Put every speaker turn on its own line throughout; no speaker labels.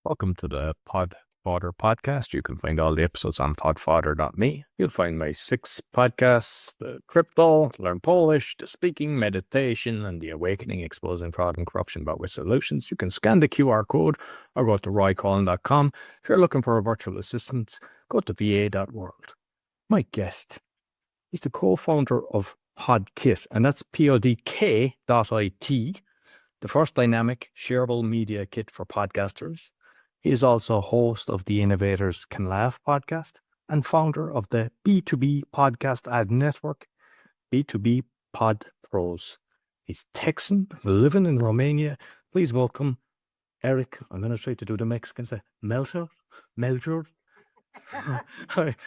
Welcome to the Podfodder podcast. You can find all the episodes on podfodder.me. You'll find my 6 podcasts, the crypto, learn Polish, the speaking, meditation, and the awakening, exposing fraud and corruption, but with solutions. You can scan the QR code or go to roycollin.com. If you're looking for a virtual assistant, go to va.world. My guest, he's the co-founder of Podk.it, and that's Podk.it, the first dynamic, shareable media kit for podcasters. He is also host of the Innovators Can Laugh podcast and founder of the B2B podcast ad network, B2B PodPros. He's Texan, living in Romania. Please welcome Eric. I'm going to try to do the Mexican say, Melchor.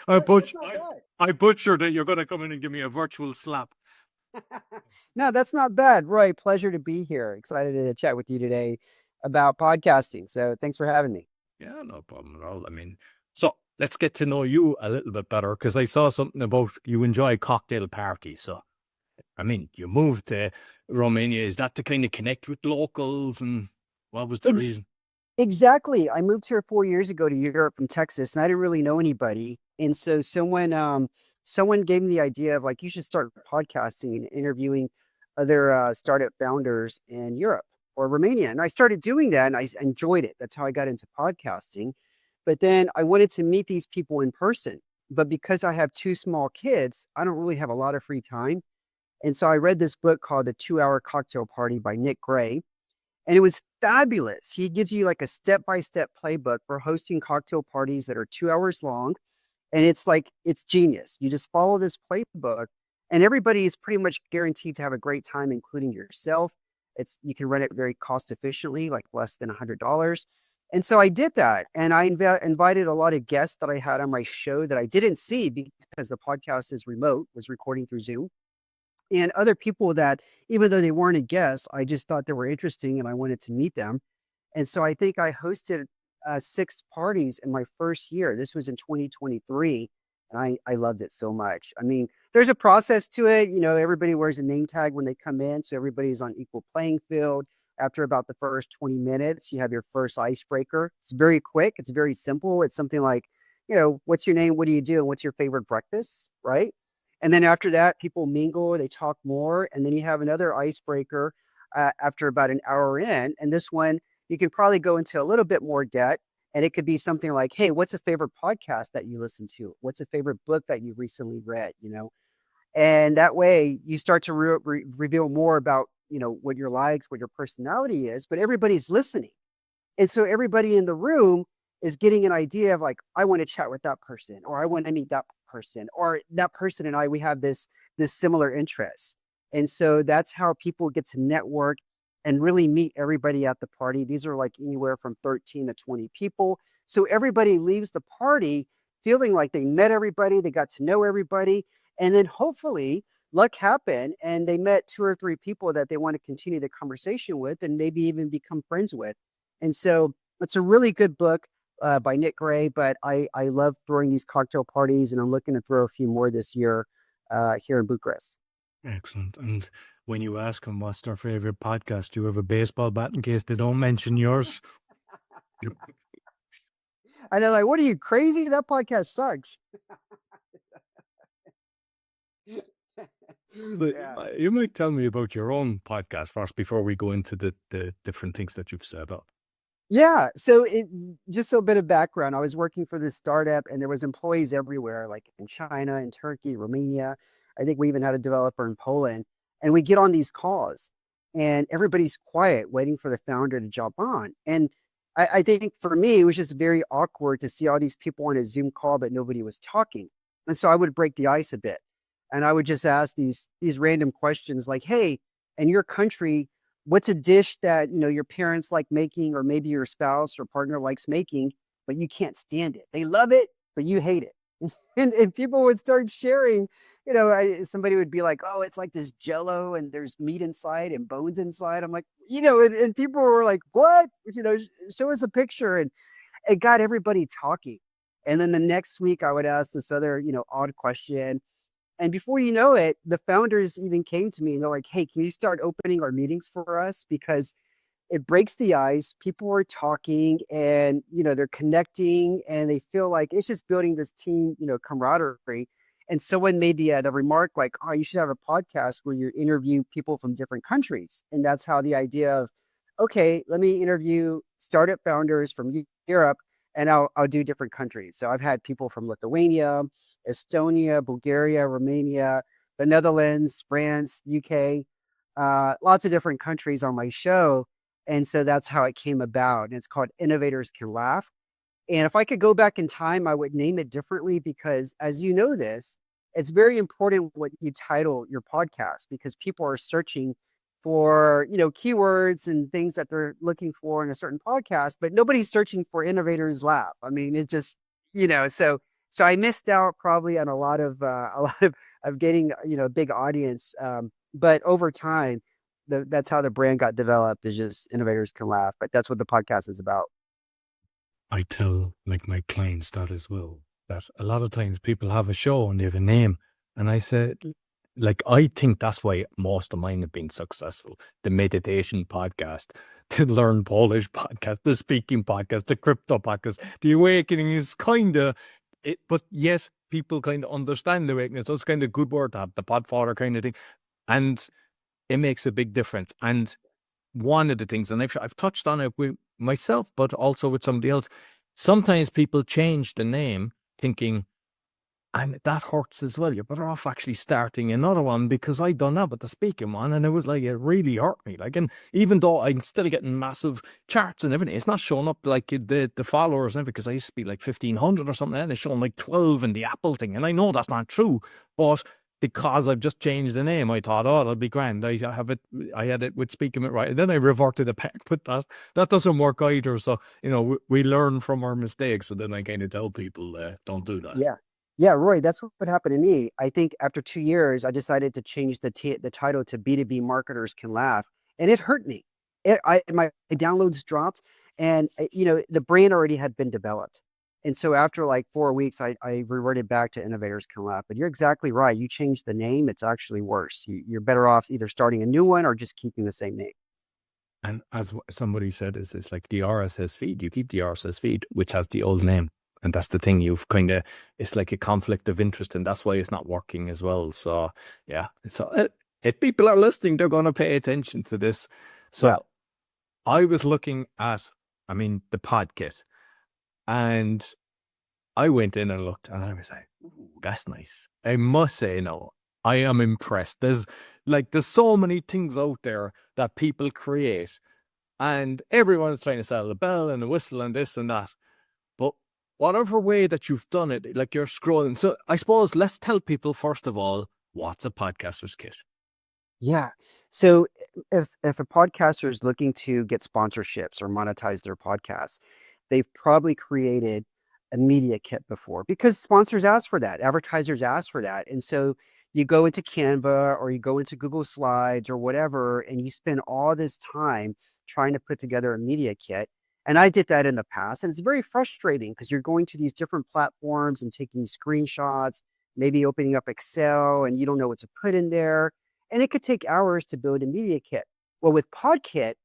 I butchered it. You're going to come in and give me a virtual slap.
No, that's not bad. Roy, pleasure to be here. Excited to chat with you today about podcasting. So thanks for having me.
Yeah, no problem at all. So let's get to know you a little bit better, because I saw something about you enjoy cocktail parties. So, you moved to Romania. Is that to kind of connect with locals, and what was the reason?
Exactly. I moved here 4 years ago to Europe from Texas, and I didn't really know anybody. And so someone gave me the idea of like, you should start podcasting and interviewing other startup founders in Europe or Romania. And I started doing that and I enjoyed it. That's how I got into podcasting. But then I wanted to meet these people in person. But because I have 2 small kids, I don't really have a lot of free time. And so I read this book called The 2-Hour Cocktail Party by Nick Gray. And it was fabulous. He gives you like a step-by-step playbook for hosting cocktail parties that are 2 hours long. And it's genius. You just follow this playbook and everybody is pretty much guaranteed to have a great time, including yourself. You can run it very cost efficiently, like less than $100. And so I did that. And I invited a lot of guests that I had on my show that I didn't see because the podcast is remote, was recording through Zoom. And other people that, even though they weren't a guest, I just thought they were interesting and I wanted to meet them. And so I think I hosted 6 parties in my first year. This was in 2023. And I loved it so much. There's a process to it. Everybody wears a name tag when they come in. So everybody's on equal playing field. After about the first 20 minutes, you have your first icebreaker. It's very quick. It's very simple. It's something like, what's your name? What do you do? And what's your favorite breakfast? Right. And then after that, people mingle, they talk more. And then you have another icebreaker after about an hour in. And this one, you can probably go into a little bit more depth. And it could be something like, hey, what's a favorite podcast that you listen to? What's a favorite book that you recently read? And that way you start to reveal more about, what your likes, what your personality is, but everybody's listening. And so everybody in the room is getting an idea of like, I want to chat with that person, or I want to meet that person, or that person and we have this similar interest. And so that's how people get to network and really meet everybody at the party. These are like anywhere from 13 to 20 people. So everybody leaves the party feeling like they met everybody, they got to know everybody, and then hopefully luck happened and they met 2 or 3 people that they want to continue the conversation with and maybe even become friends with. And so it's a really good book by Nick Gray, but I love throwing these cocktail parties and I'm looking to throw a few more this year here in Bucharest.
Excellent. And when you ask them what's their favorite podcast, do you have a baseball bat in case they don't mention yours?
And they're like, what are you, crazy? That podcast sucks.
You might tell me about your own podcast first before we go into the different things that you've set up.
Yeah. So just a bit of background. I was working for this startup and there was employees everywhere, like in China and Turkey, Romania. I think we even had a developer in Poland. And we get on these calls and everybody's quiet, waiting for the founder to jump on. And I think for me, it was just very awkward to see all these people on a Zoom call, but nobody was talking. And so I would break the ice a bit. And I would just ask these random questions like, hey, in your country, what's a dish that, your parents like making, or maybe your spouse or partner likes making, but you can't stand it. They love it, but you hate it. and people would start sharing, somebody would be like, oh, it's like this jello and there's meat inside and bones inside. I'm like, and people were like, what? Show us a picture. And it got everybody talking. And then the next week I would ask this other, odd question. And before you know it, the founders even came to me and they're like, hey, can you start opening our meetings for us? Because it breaks the ice. People are talking and, they're connecting and they feel like it's just building this team, camaraderie. And someone made the remark like, oh, you should have a podcast where you interview people from different countries. And that's how the idea of, okay, let me interview startup founders from Europe and I'll do different countries. So I've had people from Lithuania, Estonia, Bulgaria, Romania, the Netherlands, France, UK, lots of different countries on my show. And so that's how it came about. And it's called Innovators Can Laugh. And if I could go back in time, I would name it differently because, as you know this, it's very important what you title your podcast because people are searching for, keywords and things that they're looking for in a certain podcast, but nobody's searching for Innovators Laugh. I mean, it just, so I missed out probably on a lot of getting, a big audience. But over time, that's how the brand got developed is just Innovators Can Laugh. But that's what the podcast is about.
I tell like my clients that as well, that a lot of times people have a show and they have a name. And I said, like, I think that's why most of mine have been successful. The meditation podcast, the learn Polish podcast, the speaking podcast, the crypto podcast, the awakening is kind of it, but yet people kind of understand the awakening. So it's kind of good word to have the podfather kind of thing. And it makes a big difference. And one of the things, and I've touched on it with myself, but also with somebody else, sometimes people change the name thinking, and that hurts as well. You're better off actually starting another one because I done that with the speaking one, and it was like, it really hurt me. Like, and even though I'm still getting massive charts and everything, it's not showing up like the followers and everything, because I used to be like 1,500 or something, and it's showing like 12 in the Apple thing. And I know that's not true, but because I've just changed the name, I thought, oh, that'll be grand. I had it with speaking it right. And then I reverted it back, but that doesn't work either. So, we learn from our mistakes. And then I kind of tell people, don't do that.
Yeah. Yeah, Roy, that's what happened to me. I think after 2 years, I decided to change the title to B2B Marketers Can Laugh, and it hurt me. My downloads dropped, and the brand already had been developed. And so after like 4 weeks, I reverted back to Innovators Can Laugh. But you're exactly right. You change the name, it's actually worse. You're better off either starting a new one or just keeping the same name.
And as somebody said, it's like the RSS feed. You keep the RSS feed, which has the old name. And that's the thing. It's like a conflict of interest, and that's why it's not working as well. So, yeah. So, if people are listening, they're going to pay attention to this. So,
Yeah.
I was looking at, the Podk.it, and I went in and looked, and I was like, ooh, that's nice. I must say, no, I am impressed. There's so many things out there that people create, and everyone's trying to sell a bell and a whistle and this and that. But whatever way that you've done it, like you're scrolling. So I suppose let's tell people, first of all, what's a podcaster's kit?
Yeah. So if a podcaster is looking to get sponsorships or monetize their podcasts, they've probably created a media kit before because sponsors ask for that, advertisers ask for that. And so you go into Canva or you go into Google Slides or whatever, and you spend all this time trying to put together a media kit. And I did that in the past, and it's very frustrating because you're going to these different platforms and taking screenshots, maybe opening up Excel, and you don't know what to put in there, and it could take hours to build a media kit. Well, with Podkit,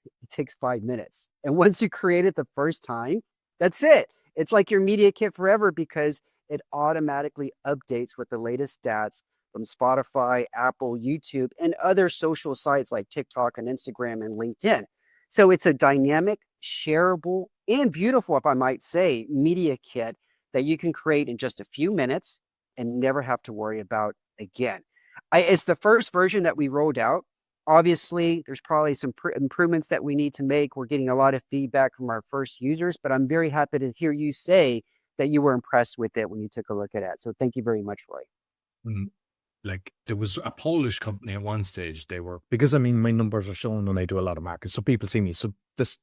it takes 5 minutes. And once you create it the first time, that's it. It's like your media kit forever because it automatically updates with the latest stats from Spotify, Apple, YouTube, and other social sites like TikTok and Instagram and LinkedIn. So it's a dynamic, shareable, and beautiful, if I might say, media kit that you can create in just a few minutes and never have to worry about again. It's the first version that we rolled out. Obviously, there's probably some improvements that we need to make. We're getting a lot of feedback from our first users, but I'm very happy to hear you say that you were impressed with it when you took a look at it. So thank you very much, Roy.
Mm, Like there was a Polish company at one stage. They were, because my numbers are shown when I do a lot of markets, so people see me. So this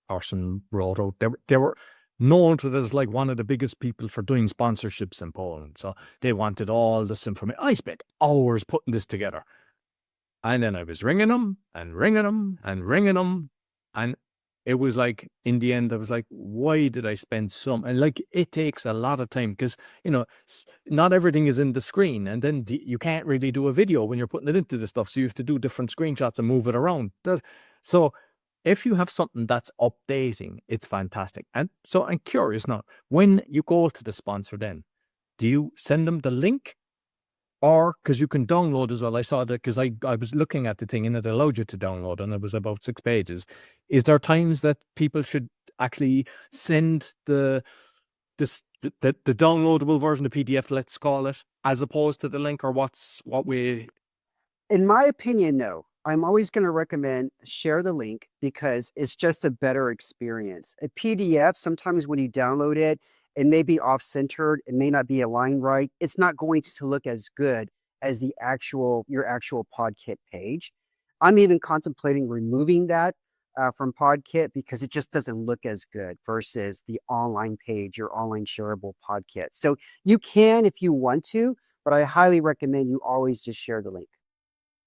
person wrote out, they were known to as like one of the biggest people for doing sponsorships in Poland. So they wanted all this information. I spent hours putting this together. And then I was ringing them and ringing them and ringing them. And it was like, in the end, I was like, why did I spend some? And like, it takes a lot of time because, not everything is in the screen. And then you can't really do a video when you're putting it into the stuff. So you have to do different screenshots and move it around. So if you have something that's updating, it's fantastic. And so I'm curious now, when you go to the sponsor then, do you send them the link? Or because you can download as well. I saw that because I was looking at the thing and it allowed you to download and it was about 6 pages. Is there times that people should actually send the downloadable version, the PDF, let's call it, as opposed to the link, or what we?
In my opinion, no. I'm always going to recommend share the link because it's just a better experience. A PDF, sometimes when you download it, it may be off-centered, it may not be aligned right. It's not going to look as good as your actual Podk.it page. I'm even contemplating removing that from Podk.it because it just doesn't look as good versus the online page, your online shareable Podk.it. So you can if you want to, but I highly recommend you always just share the link.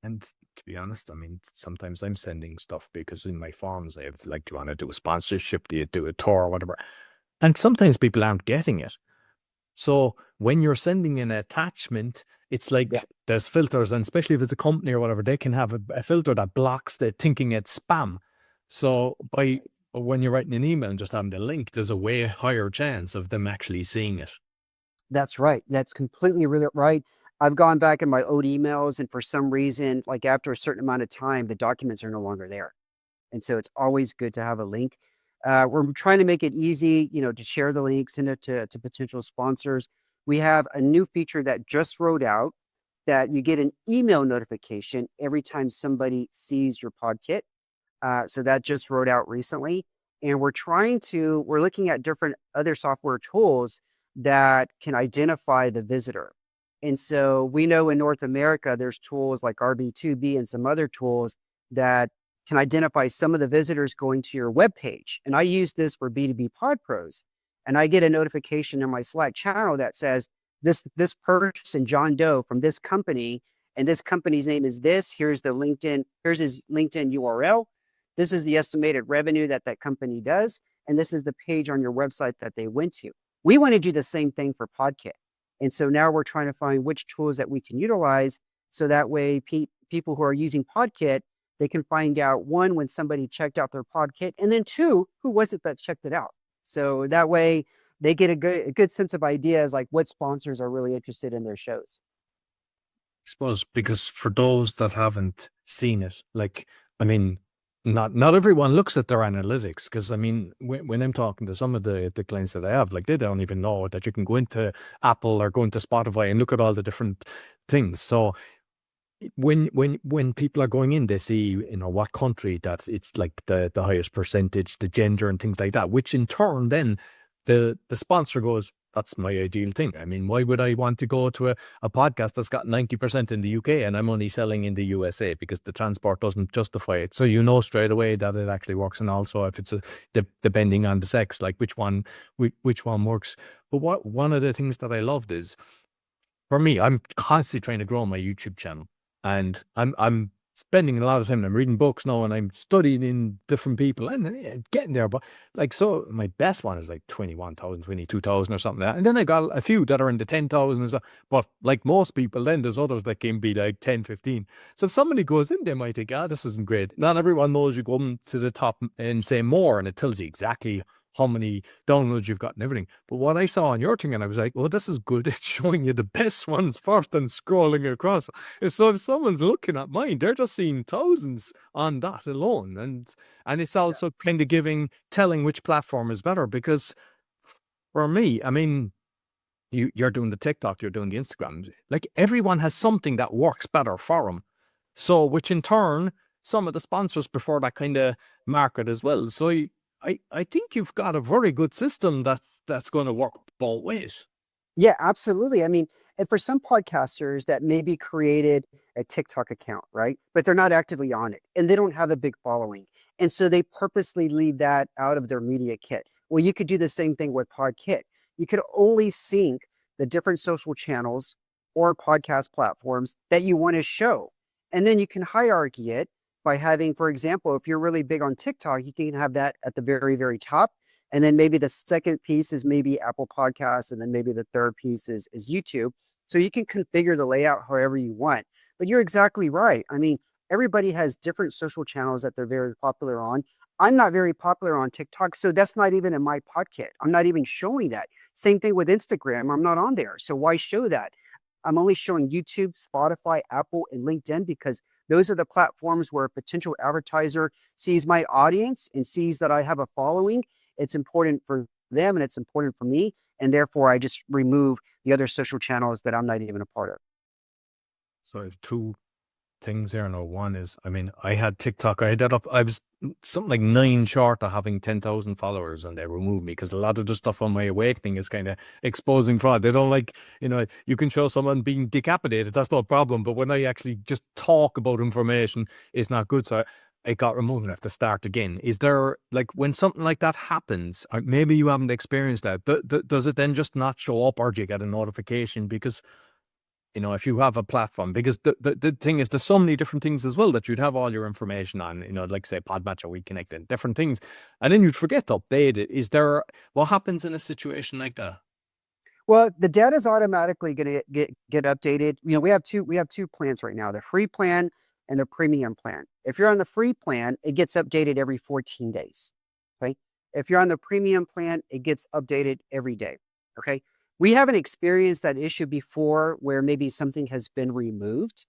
And to be honest, I mean, sometimes I'm sending stuff because in my forums I have like, do you want to do a sponsorship? Do you do a tour or whatever? And sometimes people aren't getting it. So when you're sending an attachment, it's like there's filters, and especially if it's a company or whatever, they can have a filter that blocks the thinking it's spam. So when you're writing an email and just having the link, there's a way higher chance of them actually seeing it.
That's right. That's completely right. I've gone back in my old emails, and for some reason, like after a certain amount of time, the documents are no longer there. And so it's always good to have a link. We're trying to make it easy, to share the link, send it to potential sponsors. We have a new feature that just rolled out that you get an email notification every time somebody sees your Podk.it. So that just rolled out recently. And we're looking at different other software tools that can identify the visitor. And so we know in North America, there's tools like RB2B and some other tools that can identify some of the visitors going to your web page. And I use this for B2B PodPros. And I get a notification in my Slack channel that says this person, John Doe from this company, and this company's name is this. Here's his LinkedIn URL. This is the estimated revenue that company does. And this is the page on your website that they went to. We want to do the same thing for Podk.it. And so now we're trying to find which tools that we can utilize. So that way people who are using Podk.it, they can find out, one, when somebody checked out their Podk.it, and then two, who was it that checked it out? So that way they get a good sense of ideas, like what sponsors are really interested in their shows.
I suppose because for those that haven't seen it, like, I mean, not everyone looks at their analytics, because I mean, when I'm talking to some of the clients that I have, like, they don't even know that you can go into Apple or go into Spotify and look at all the different things. So when people are going in, they see, what country that it's like the highest percentage, the gender and things like that, which in turn then the sponsor goes, that's my ideal thing. I mean, why would I want to go to a podcast that's got 90% in the UK and I'm only selling in the USA, because the transport doesn't justify it. So straight away that it actually works. And also if it's depending on the sex, like which one works. But one of the things that I loved is, for me, I'm constantly trying to grow my YouTube channel, and I'm spending a lot of time. I'm reading books now, and I'm studying in different people, and getting there. But like, so my best one is like 21,000, 22,000 or something like that. And then I got a few that are in the 10,000s. But like most people, then there's others that can be like 10, 15. So if somebody goes in, they might think, this isn't great. Not everyone knows you go to the top and say more, and it tells you exactly how many downloads you've got and everything. But what I saw on your thing, and I was like, well, this is good. It's showing you the best ones first and scrolling across. So if someone's looking at mine, they're just seeing thousands on that alone. And it's also kind of telling which platform is better, because for me, I mean, you're doing the TikTok, you're doing the Instagram. Like, everyone has something that works better for them. So, which in turn, some of the sponsors prefer that kind of market as well. So I think you've got a very good system that's going to work both ways.
Yeah, absolutely. I mean, and for some podcasters that maybe created a TikTok account, right? But they're not actively on it and they don't have a big following. And so they purposely leave that out of their media kit. Well, you could do the same thing with Podk.it. You could only sync the different social channels or podcast platforms that you want to show. And then you can hierarchy it by having, for example, if you're really big on TikTok, you can have that at the very, very top. And then maybe the second piece is maybe Apple Podcasts, and then maybe the third piece is YouTube. So you can configure the layout however you want. But you're exactly right. I mean, everybody has different social channels that they're very popular on. I'm not very popular on TikTok, so that's not even in my podcast. I'm not even showing that. Same thing with Instagram. I'm not on there. So why show that? I'm only showing YouTube, Spotify, Apple, and LinkedIn because those are the platforms where a potential advertiser sees my audience and sees that I have a following. It's important for them and it's important for me. And therefore, I just remove the other social channels that I'm not even a part of.
So I have two things here. No, one is, I mean, I had TikTok. I had that up. I was something like 9 short of having 10,000 followers, and they removed me because a lot of the stuff on my awakening is kind of exposing fraud. They don't like, you can show someone being decapitated. That's no problem. But when I actually just talk about information, it's not good. So it got removed and I have to start again. Is there, like, when something like that happens, or maybe you haven't experienced that, does it then just not show up, or do you get a notification? Because if you have a platform, because the thing is, there's so many different things as well that you'd have all your information on, like say Podmatch or WeConnect and different things, and then you'd forget to update it. What happens in a situation like that?
Well, the data is automatically going to get updated. We have two plans right now: the free plan and the premium plan. If you're on the free plan, it gets updated every 14 days. Okay. If you're on the premium plan, it gets updated every day. Okay. We haven't experienced that issue before where maybe something has been removed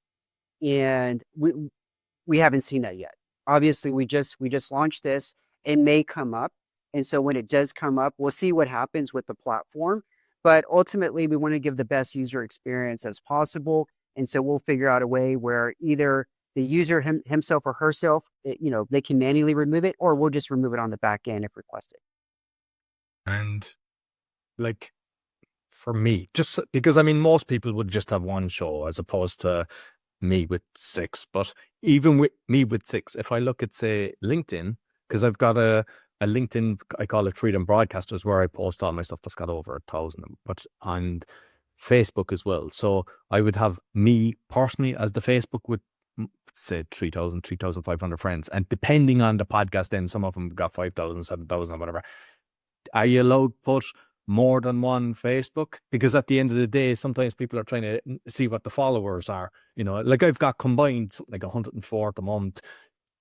and we haven't seen that yet. Obviously, we just launched this. It may come up. And so when it does come up, we'll see what happens with the platform. But ultimately, we want to give the best user experience as possible. And so we'll figure out a way where either the user himself or herself, they can manually remove it, or we'll just remove it on the back end if requested.
And like, for me, just because I mean, most people would just have one show as opposed to me with 6. But even with me with 6, if I look at, say, LinkedIn, because I've got a LinkedIn, I call it Freedom Broadcasters, where I post all my stuff that's got over 1,000, but on Facebook as well. So I would have me personally as the Facebook with, say, 3,000, 3,500 friends. And depending on the podcast, then some of them got 5,000, 7,000, or whatever. Are you allowed to put more than one Facebook? Because at the end of the day, sometimes people are trying to see what the followers are. Like I've got combined like 104 at the moment,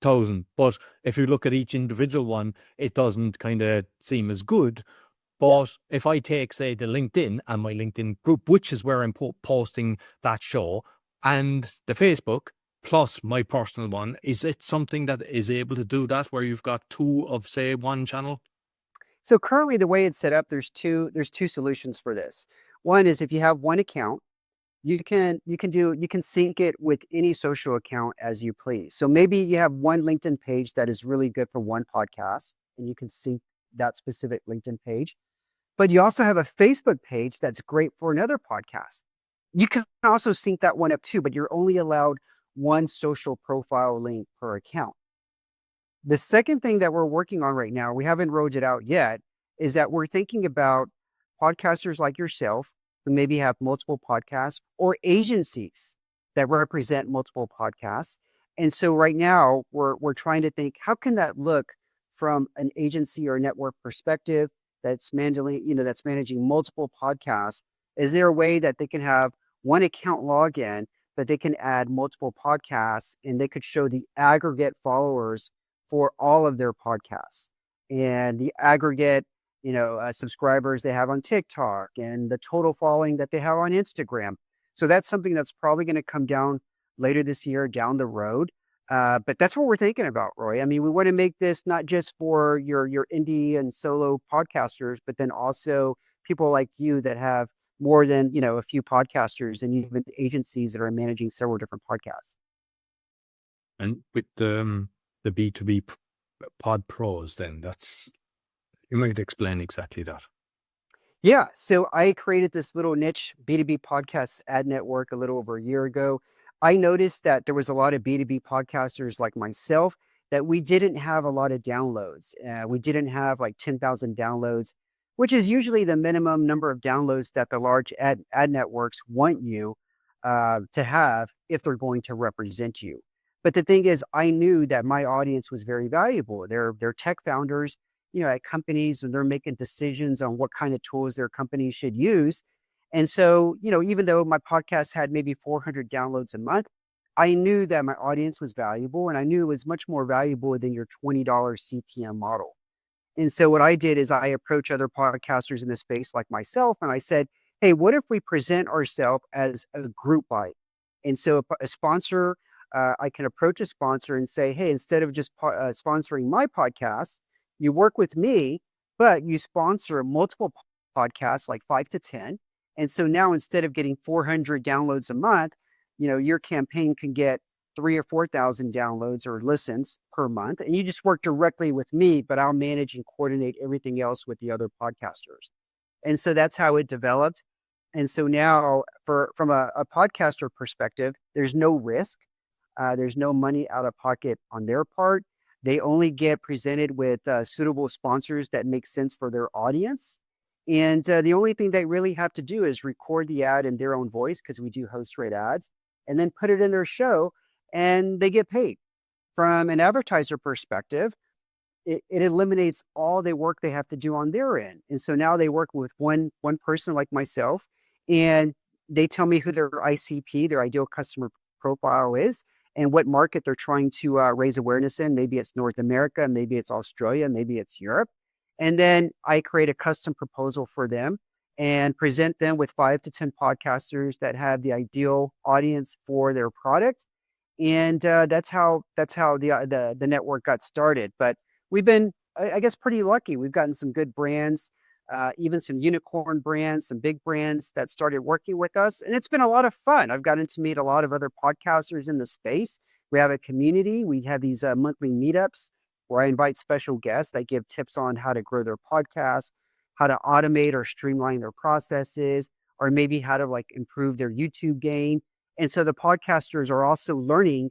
1,000. But if you look at each individual one, it doesn't kind of seem as good.
Yeah.
But if I take, say, the LinkedIn and my LinkedIn group, which is where I'm posting that show, and the Facebook plus my personal one, is it something that is able to do that where you've got two of, say, one channel?
So currently the way it's set up, there's two solutions for this. One is if you have one account, you can sync it with any social account as you please. So maybe you have one LinkedIn page that is really good for one podcast, and you can sync that specific LinkedIn page. But you also have a Facebook page that's great for another podcast. You can also sync that one up too, but you're only allowed one social profile link per account. The second thing that we're working on right now, we haven't rolled it out yet, is that we're thinking about podcasters like yourself who maybe have multiple podcasts or agencies that represent multiple podcasts. And so right now we're trying to think, how can that look from an agency or network perspective that's managing multiple podcasts? Is there a way that they can have one account login, but they can add multiple podcasts and they could show the aggregate followers for all of their podcasts and the aggregate, subscribers they have on TikTok and the total following that they have on Instagram. So that's something that's probably going to come down later this year down the road. But that's what we're thinking about, Roy. I mean, we want to make this not just for your indie and solo podcasters, but then also people like you that have more than a few podcasters and even agencies that are managing several different podcasts.
And with the B2B PodPros, then you might explain exactly that.
Yeah. So I created this little niche B2B podcast ad network a little over a year ago. I noticed that there was a lot of B2B podcasters like myself that we didn't have a lot of downloads. We didn't have like 10,000 downloads, which is usually the minimum number of downloads that the large ad networks want you to have if they're going to represent you. But the thing is, I knew that my audience was very valuable. They're tech founders, at companies, and they're making decisions on what kind of tools their companies should use. And so, even though my podcast had maybe 400 downloads a month, I knew that my audience was valuable, and I knew it was much more valuable than your $20 CPM model. And so what I did is I approached other podcasters in the space like myself, and I said, "Hey, what if we present ourselves as a group buy?" And so a sponsor, I can approach a sponsor and say, "Hey, instead of just sponsoring my podcast, you work with me, but you sponsor multiple podcasts, like 5 to 10. And so now instead of getting 400 downloads a month, your campaign can get 3 or 4 thousand downloads or listens per month, and you just work directly with me, but I'll manage and coordinate everything else with the other podcasters." And so that's how it developed. And so now, from a podcaster perspective, there's no risk. There's no money out of pocket on their part. They only get presented with suitable sponsors that make sense for their audience. And the only thing they really have to do is record the ad in their own voice, because we do host rate ads, and then put it in their show, and they get paid. From an advertiser perspective, it eliminates all the work they have to do on their end. And so now they work with one person like myself, and they tell me who their ICP, their ideal customer profile is, and what market they're trying to raise awareness in. Maybe it's North America, maybe it's Australia, maybe it's Europe. And then I create a custom proposal for them and present them with 5 to 10 podcasters that have the ideal audience for their product. And that's how the network got started. But we've been, I guess, pretty lucky. We've gotten some good brands, even some unicorn brands, some big brands that started working with us, and it's been a lot of fun. I've gotten to meet a lot of other podcasters in the space. We have a community. We have these monthly meetups where I invite special guests that give tips on how to grow their podcast, how to automate or streamline their processes, or maybe how to like improve their YouTube game. And so the podcasters are also learning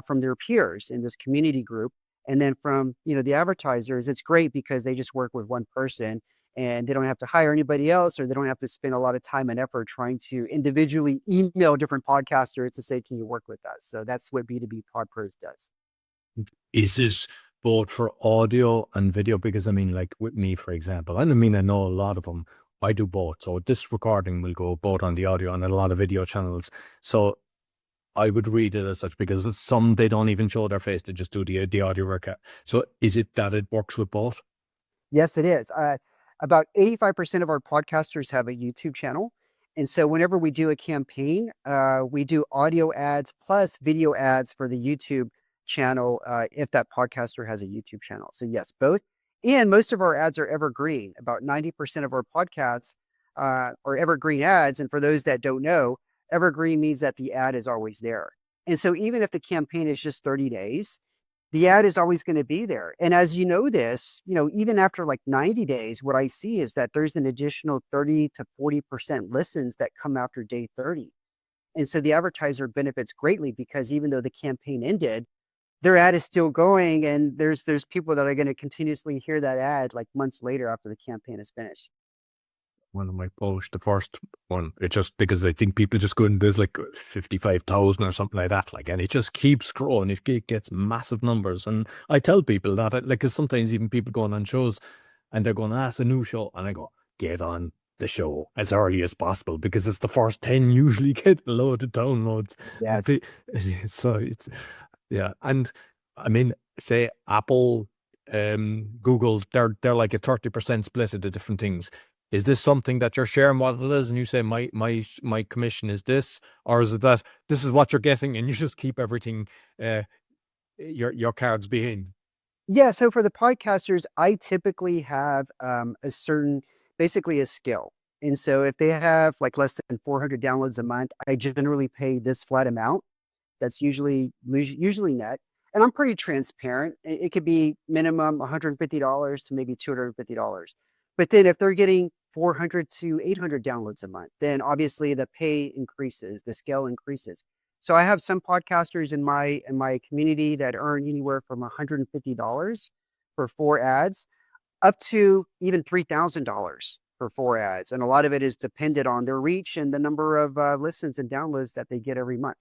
from their peers in this community group. And then from, the advertisers, it's great because they just work with one person, and they don't have to hire anybody else, or they don't have to spend a lot of time and effort trying to individually email different podcasters to say, "Can you work with us?" So that's what B2B PodPros does.
Is it both for audio and video? Because I mean, like with me, for example, and I mean, I know a lot of them. I do both. So this recording will go both on the audio and a lot of video channels. So I would read it as such, because some, they don't even show their face; they just do the audio recap. So is it that it works with both?
Yes, it is. About 85% of our podcasters have a YouTube channel. And so whenever we do a campaign, we do audio ads plus video ads for the YouTube channel, if that podcaster has a YouTube channel. So yes, both. And most of our ads are evergreen. About 90% of our podcasts are evergreen ads. And for those that don't know, evergreen means that the ad is always there. And so even if the campaign is just 30 days, the ad is always going to be there. And as you know this, even after like 90 days, what I see is that there's an additional 30 to 40% listens that come after day 30. And so the advertiser benefits greatly, because even though the campaign ended, their ad is still going, and there's people that are going to continuously hear that ad like months later after the campaign is finished.
One of my posts, the first one, it just, because I think people just go in, there's like 55,000 or something like that, like, and it just keeps growing. It gets massive numbers. And I tell people that, like, 'cause sometimes even people going on shows and they're going, it's a new show. And I go, get on the show as early as possible, because it's the first 10 usually get a load of downloads.
Yes.
The- so it's, yeah. And I mean, say Apple, Google, they're like a 30% split of the different things. Is this something that you're sharing what it is, and you say my commission is this, or is it that this is what you're getting and you just keep everything, uh, your cards behind?
Yeah. So for the podcasters, I typically have basically a skill. And so if they have like less than 400 downloads a month, I generally pay this flat amount. That's usually net, and I'm pretty transparent. It could be minimum $150 to maybe $250. But then if they're getting 400 to 800 downloads a month, then obviously the pay increases, the scale increases. So I have some podcasters in my community that earn anywhere from $150 for 4 ads, up to even $3,000 for 4 ads, and a lot of it is dependent on their reach and the number of listens and downloads that they get every month.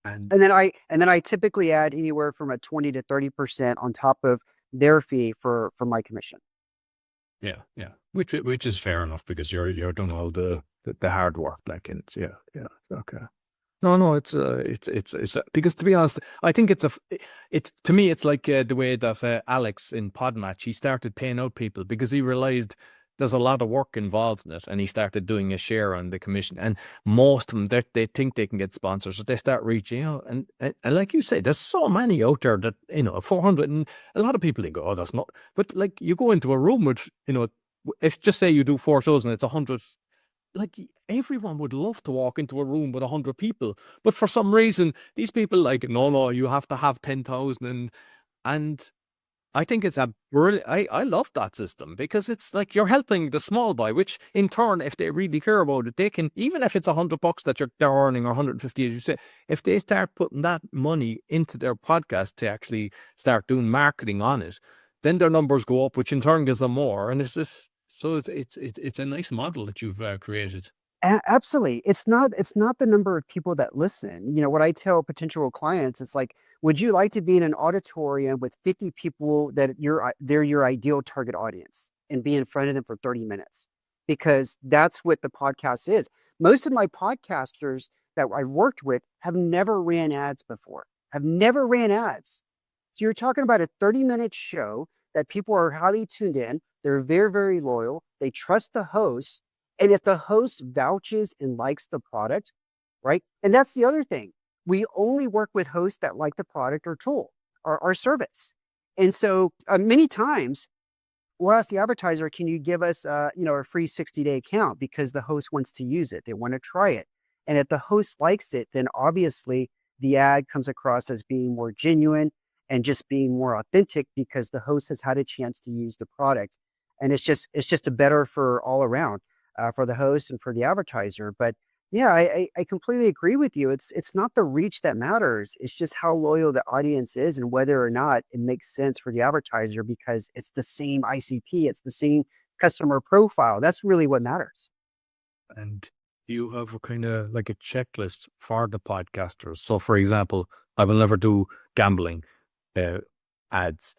And
And then I typically add anywhere from a 20 to 30% on top of their fee for my commission.
yeah, yeah, which is fair enough, because you're doing all the hard work, like, and yeah, yeah, okay. No, because to be honest, I think to me, it's like the way that Alex in Podmatch, he started paying out people because he realized there's a lot of work involved in it, and he started doing a share on the commission. And most of them, they think they can get sponsors, so they start reaching out. And like you say, there's so many out there that 400, and a lot of people they go, oh, that's not. But like you go into a room with if just say you do 4 shows and it's 100, like everyone would love to walk into a room with 100 people, but for some reason these people like, no, you have to have 10,000. And I think it's a brilliant. I love that system because it's like you're helping the small boy, which in turn, if they really care about it, they can, even if it's $100 that they're earning, or 150, as you say, if they start putting that money into their podcast to actually start doing marketing on it, then their numbers go up, which in turn gives them more. And it's just, so it's a nice model that you've created.
Absolutely. It's not the number of people that listen. What I tell potential clients, it's like, would you like to be in an auditorium with 50 people that they're your ideal target audience and be in front of them for 30 minutes? Because that's what the podcast is. Most of my podcasters that I've worked with have never ran ads before. Have never ran ads. So you're talking about a 30-minute show that people are highly tuned in. They're very, very loyal. They trust the host, and if the host vouches and likes the product, right? And that's the other thing. We only work with hosts that like the product or tool or our service. And so many times we'll ask the advertiser, can you give us a free 60-day account because the host wants to use it. They want to try it. And if the host likes it, then obviously the ad comes across as being more genuine and just being more authentic because the host has had a chance to use the product. And it's just a better for all around for the host and for the advertiser. But yeah, I completely agree with you. It's not the reach that matters. It's just how loyal the audience is and whether or not it makes sense for the advertiser because it's the same ICP, it's the same customer profile. That's really what matters.
And do you have a kind of like a checklist for the podcasters? So, for example, I will never do gambling uh, ads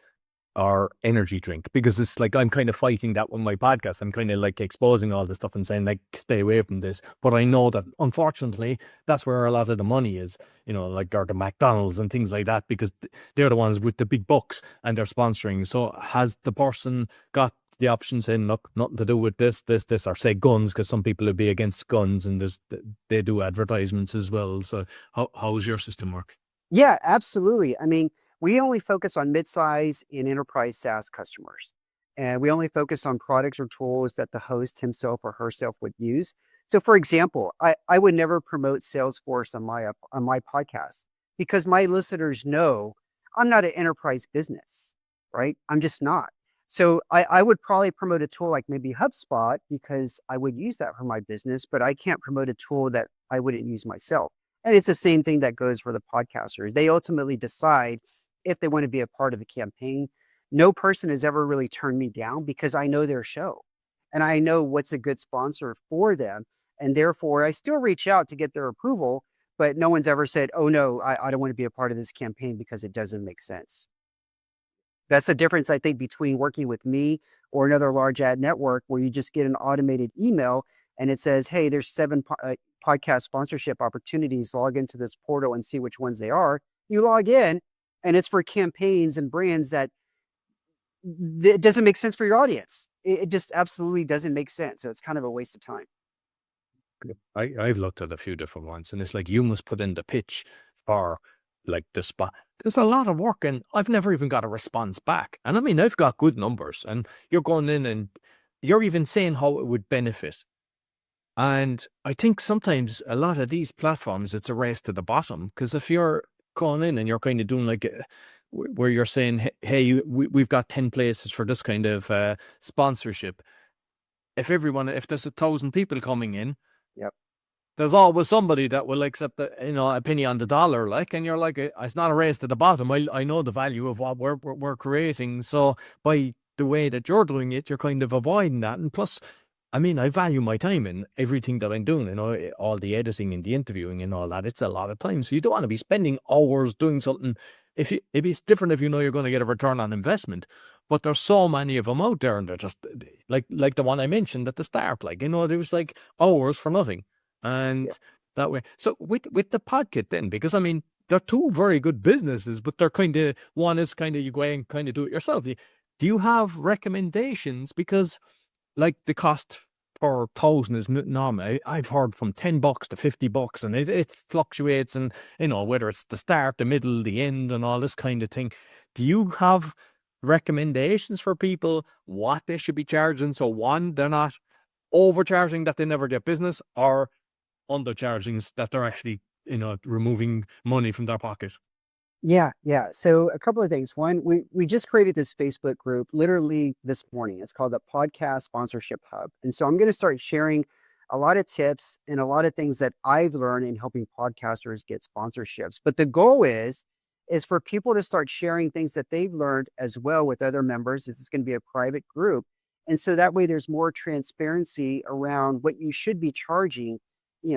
or energy drink because it's like I'm kind of fighting that with my podcast. I'm kind of like exposing all this stuff and saying like stay away from this. But I know that unfortunately that's where a lot of the money is, like or the McDonald's and things like that, because they're the ones with the big bucks and they're sponsoring. So has the person got the option saying, look, nothing to do with this, or say guns, because some people would be against guns and they do advertisements as well. So how's your system work?
Yeah, absolutely. I mean, we only focus on mid-size and enterprise SaaS customers. And we only focus on products or tools that the host himself or herself would use. So for example, I would never promote Salesforce on my podcast because my listeners know I'm not an enterprise business, right? I'm just not. So I would probably promote a tool like maybe HubSpot because I would use that for my business, but I can't promote a tool that I wouldn't use myself. And it's the same thing that goes for the podcasters. They ultimately decide if they want to be a part of the campaign. No person has ever really turned me down because I know their show and I know what's a good sponsor for them. And therefore, I still reach out to get their approval, but no one's ever said, oh, no, I don't want to be a part of this campaign because it doesn't make sense. That's the difference, I think, between working with me or another large ad network where you just get an automated email and it says, hey, there's seven podcast sponsorship opportunities. Log into this portal and see which ones they are. You log in and it's for campaigns and brands that it doesn't make sense for your audience. It just absolutely doesn't make sense. So it's kind of a waste of time.
I've looked at a few different ones, and it's like you must put in the pitch for like the spot. There's a lot of work, and I've never even got a response back. And I mean, I've got good numbers, and you're going in and you're even saying how it would benefit. And I think sometimes a lot of these platforms, it's a race to the bottom, because if you're going in and you're kind of doing like where you're saying, hey, we've got 10 places for this kind of sponsorship. If there's 1,000 people coming in,
Yep.
there's always somebody that will accept a penny on the dollar, like, and you're like, it's not a race to the bottom. I know the value of what we're creating. So by the way that you're doing it, you're kind of avoiding that. And plus, I mean, I value my time in everything that I'm doing, all the editing and the interviewing and all that. It's a lot of time. So you don't want to be spending hours doing something. It's different if you know you're going to get a return on investment. But there's so many of them out there, and they're just like the one I mentioned at the start. Like, there was like hours for nothing.
Yeah.
And that way. So with the Podk.it then, because I mean, they're two very good businesses, but they're kind of, one is kind of you go and kind of do it yourself. Do you have recommendations? Because like the cost per thousand is normal. I've heard from $10 to $50, and it fluctuates, and whether it's the start, the middle, the end, and all this kind of thing. Do you have recommendations for people what they should be charging? So one, they're not overcharging that they never get business, or undercharging that they're actually removing money from their pocket.
Yeah, yeah. So a couple of things. One, we just created this Facebook group literally this morning. It's called the Podcast Sponsorship Hub. And so I'm going to start sharing a lot of tips and a lot of things that I've learned in helping podcasters get sponsorships. But the goal is for people to start sharing things that they've learned as well with other members. This is going to be a private group. And so that way there's more transparency around what you should be charging,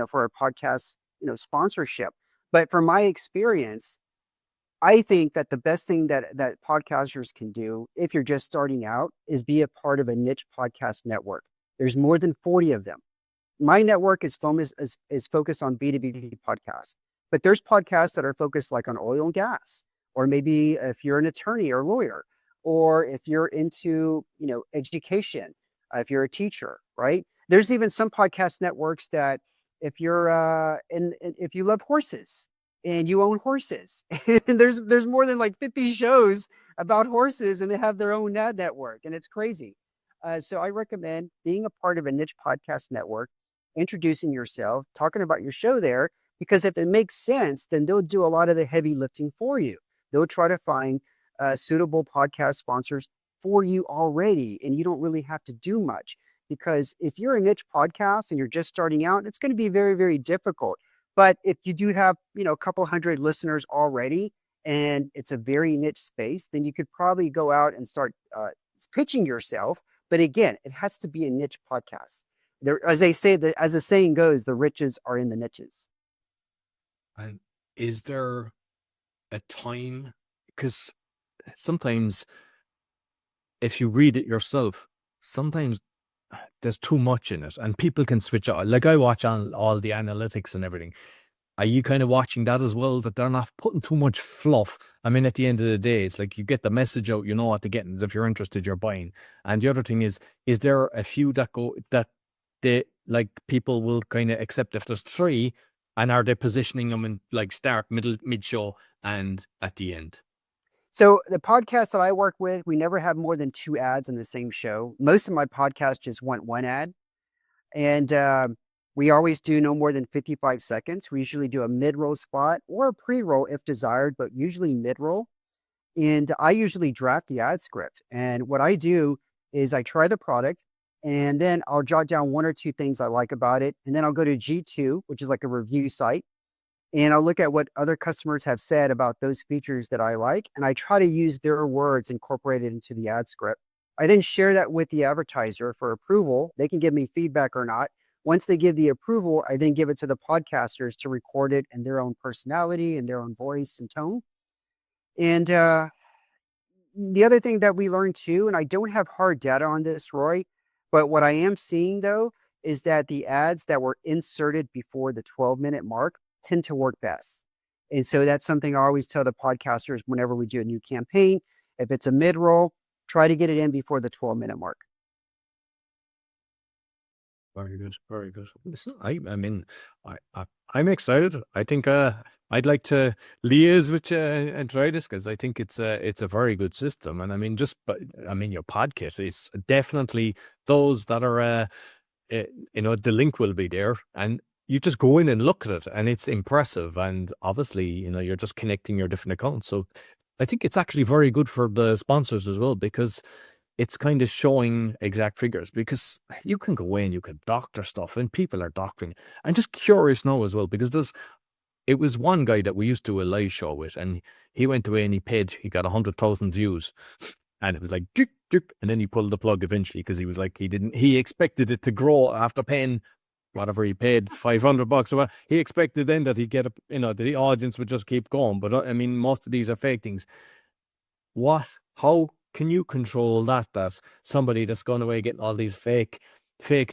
for a podcast, sponsorship. But from my experience, I think that the best thing that podcasters can do if you're just starting out is be a part of a niche podcast network. There's more than 40 of them. My network is focused on B2B podcasts, but there's podcasts that are focused like on oil and gas, or maybe if you're an attorney or lawyer, or if you're into, education, if you're a teacher, right? There's even some podcast networks that if you're if you love horses and you own horses, and there's more than like 50 shows about horses, and they have their own ad network, and it's crazy. So I recommend being a part of a niche podcast network, introducing yourself, talking about your show there, because if it makes sense, then they'll do a lot of the heavy lifting for you. They'll try to find suitable podcast sponsors for you already, and you don't really have to do much. Because if you're a niche podcast and you're just starting out, it's going to be very, very difficult. But if you do have, a couple hundred listeners already, and it's a very niche space, then you could probably go out and start pitching yourself. But again, it has to be a niche podcast. There, as they say, as the saying goes, the riches are in the niches.
And is there a time? Because sometimes if you read it yourself, sometimes there's too much in it, and people can switch out. Like I watch on all the analytics and everything. Are you kind of watching that as well, that they're not putting too much fluff? I mean, at the end of the day, it's like you get the message out, you know what to get, and if you're interested, you're buying. And the other thing is there a few that they like people will kind of accept if there's three, and are they positioning them in like start, middle, mid show, and at the end?
So the podcast that I work with, we never have more than 2 ads in the same show. Most of my podcasts just want 1 ad. And we always do no more than 55 seconds. We usually do a mid-roll spot or a pre-roll if desired, but usually mid-roll. And I usually draft the ad script. And what I do is I try the product, and then I'll jot down 1 or 2 things I like about it. And then I'll go to G2, which is like a review site, and I'll look at what other customers have said about those features that I like. And I try to use their words incorporated into the ad script. I then share that with the advertiser for approval. They can give me feedback or not. Once they give the approval, I then give it to the podcasters to record it in their own personality and their own voice and tone. And the other thing that we learned too, and I don't have hard data on this, Roy, but what I am seeing though is that the ads that were inserted before the 12-minute mark tend to work best. And so that's something I always tell the podcasters whenever we do a new campaign. If it's a mid-roll, try to get it in before the 12-minute mark.
Very good, very good. Listen, I mean, I'm excited. I think I'd like to liaise with you and try this, because I think it's a very good system. And I mean, I mean, your podcast is definitely those that are the link will be there, and you just go in and look at it, and it's impressive. And obviously, you're just connecting your different accounts. So I think it's actually very good for the sponsors as well, because it's kind of showing exact figures, because you can go in, you can doctor stuff, and people are doctoring. I'm just curious now as well, because it was one guy that we used to do a live show with, and he went away and he got 100,000 views, and it was like, "Juk, juk," and then he pulled the plug eventually, because he was like, he expected it to grow after paying whatever he paid, $500 or what. He expected then that he'd get the audience would just keep going. But I mean, most of these are fake things. How can you control that somebody that's going away getting all these fake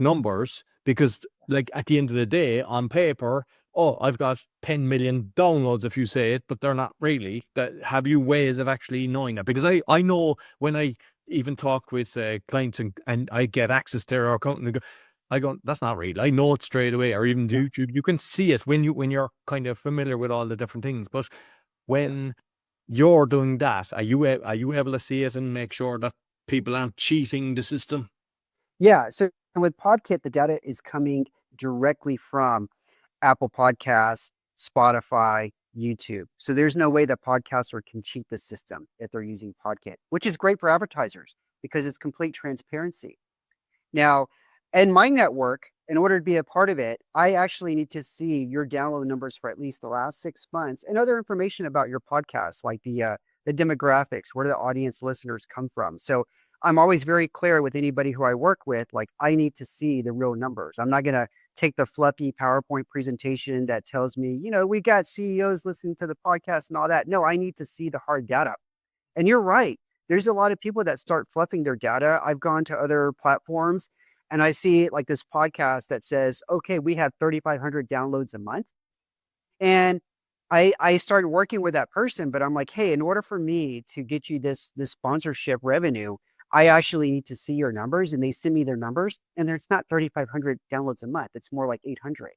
numbers? Because like at the end of the day, on paper, oh, I've got 10 million downloads if you say it, but they're not really. Have you ways of actually knowing that? Because I know when I even talk with clients and I get access to their account and I go, that's not real. I know it straight away. Or even
Yeah.
YouTube, you can see it when you're kind of familiar with all the different things. But when you're doing that, are you able to see it and make sure that people aren't cheating the system?
Yeah. So with Podkit, the data is coming directly from Apple Podcasts, Spotify, YouTube. So there's no way that podcaster can cheat the system if they're using Podkit, which is great for advertisers because it's complete transparency. Now, in my network, in order to be a part of it, I actually need to see your download numbers for at least the last 6 months and other information about your podcast, like the demographics, where the audience listeners come from. So I'm always very clear with anybody who I work with, like I need to see the real numbers. I'm not going to take the fluffy PowerPoint presentation that tells me, we got CEOs listening to the podcast and all that. No, I need to see the hard data. And you're right. There's a lot of people that start fluffing their data. I've gone to other platforms and I see like this podcast that says, okay, we have 3,500 downloads a month. And I started working with that person, but I'm like, hey, in order for me to get you this sponsorship revenue, I actually need to see your numbers. And they send me their numbers, and it's not 3,500 downloads a month. It's more like 800.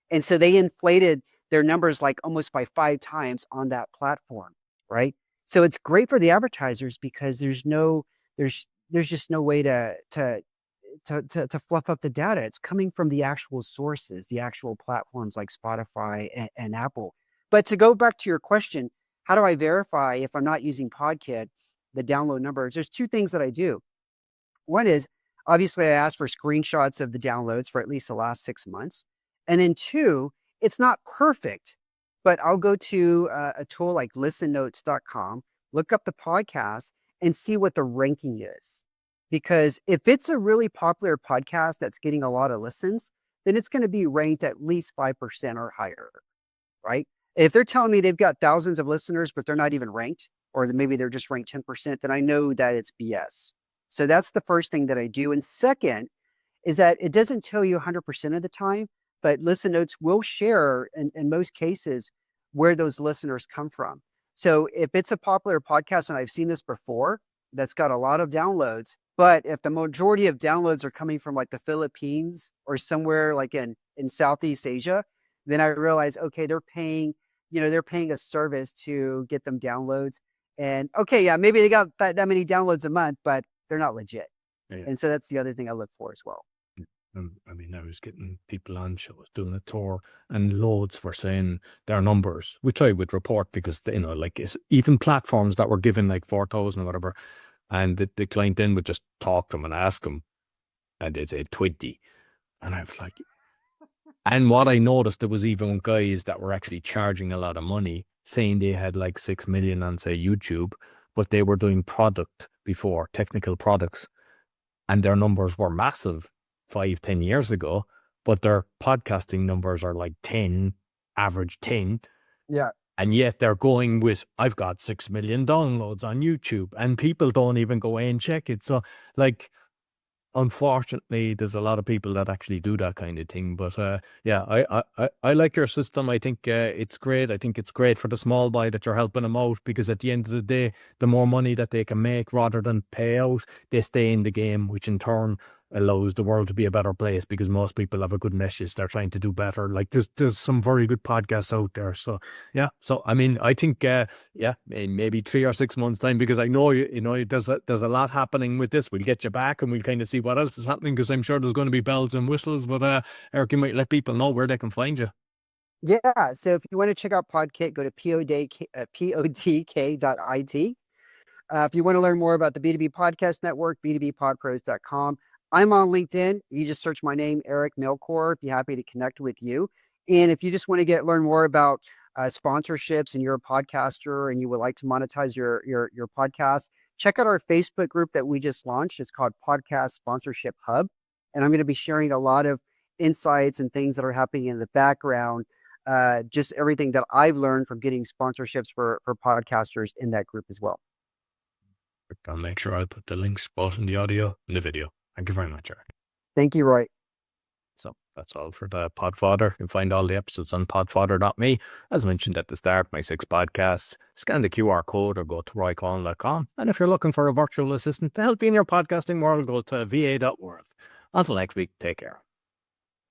And so they inflated their numbers like almost by 5 times on that platform, right? So it's great for the advertisers because there's just no way to fluff up the data. It's coming from the actual sources, the actual platforms like Spotify and Apple. But to go back to your question, how do I verify if I'm not using Podkit, the download numbers? There's two things that I do. One is obviously I ask for screenshots of the downloads for at least the last 6 months. And then two, it's not perfect, but I'll go to a tool like listennotes.com, look up the podcast and see what the ranking is. Because if it's a really popular podcast that's getting a lot of listens, then it's going to be ranked at least 5% or higher, right? If they're telling me they've got thousands of listeners, but they're not even ranked, or maybe they're just ranked 10%, then I know that it's BS. So that's the first thing that I do. And second is that it doesn't tell you 100% of the time, but Listen Notes will share in most cases where those listeners come from. So if it's a popular podcast, and I've seen this before, that's got a lot of downloads, but if the majority of downloads are coming from like the Philippines or somewhere like in Southeast Asia, then I realize, okay, they're paying a service to get them downloads. And okay, yeah, maybe they got that many downloads a month, but they're not legit.
Yeah.
And so that's the other thing I look for as well.
I mean, I was getting people on shows doing a tour, and loads were saying their numbers, which I would report because like it's even platforms that were given like 4,000 or whatever, and the client then would just talk to them and ask them, and they'd say 20, and I was like, and what I noticed, there was even guys that were actually charging a lot of money, saying they had like 6 million on say YouTube, but they were doing product before, technical products, and their numbers were massive 5-10 years ago, but their podcasting numbers are like 10, average 10.
Yeah.
And yet they're going with, I've got 6 million downloads on YouTube, and people don't even go away and check it. So like, unfortunately, there's a lot of people that actually do that kind of thing. But yeah, I like your system. I think it's great. I think it's great for the small buy that you're helping them out, because at the end of the day, the more money that they can make rather than pay out, they stay in the game, which in turn allows the world to be a better place, because most people have a good message. They're trying to do better. Like there's some very good podcasts out there. So yeah. So I mean, I think yeah, maybe 3 or 6 months time, because I know there's a lot happening with this. We'll get you back and we'll kind of see what else is happening, because I'm sure there's going to be bells and whistles. But Eric, you might let people know where they can find you.
Yeah. So if you want to check out Podkit, go to podk.it. If you want to learn more about the B2B Podcast Network, b2bpodpros.com. I'm on LinkedIn. You just search my name, Eric Melchor. Be happy to connect with you. And if you just want to learn more about sponsorships and you're a podcaster and you would like to monetize your podcast, check out our Facebook group that we just launched. It's called Podcast Sponsorship Hub. And I'm going to be sharing a lot of insights and things that are happening in the background. Just everything that I've learned from getting sponsorships for podcasters in that group as well.
I'll make sure I put the links both in the audio and the video. Thank you very much, Eric.
Thank you, Roy.
So that's all for the Podfather. You can find all the episodes on podfather.me. As mentioned at the start, my 6 podcasts. Scan the QR code or go to roycollin.com. And if you're looking for a virtual assistant to help you in your podcasting world, go to va.world. Until next week, take care.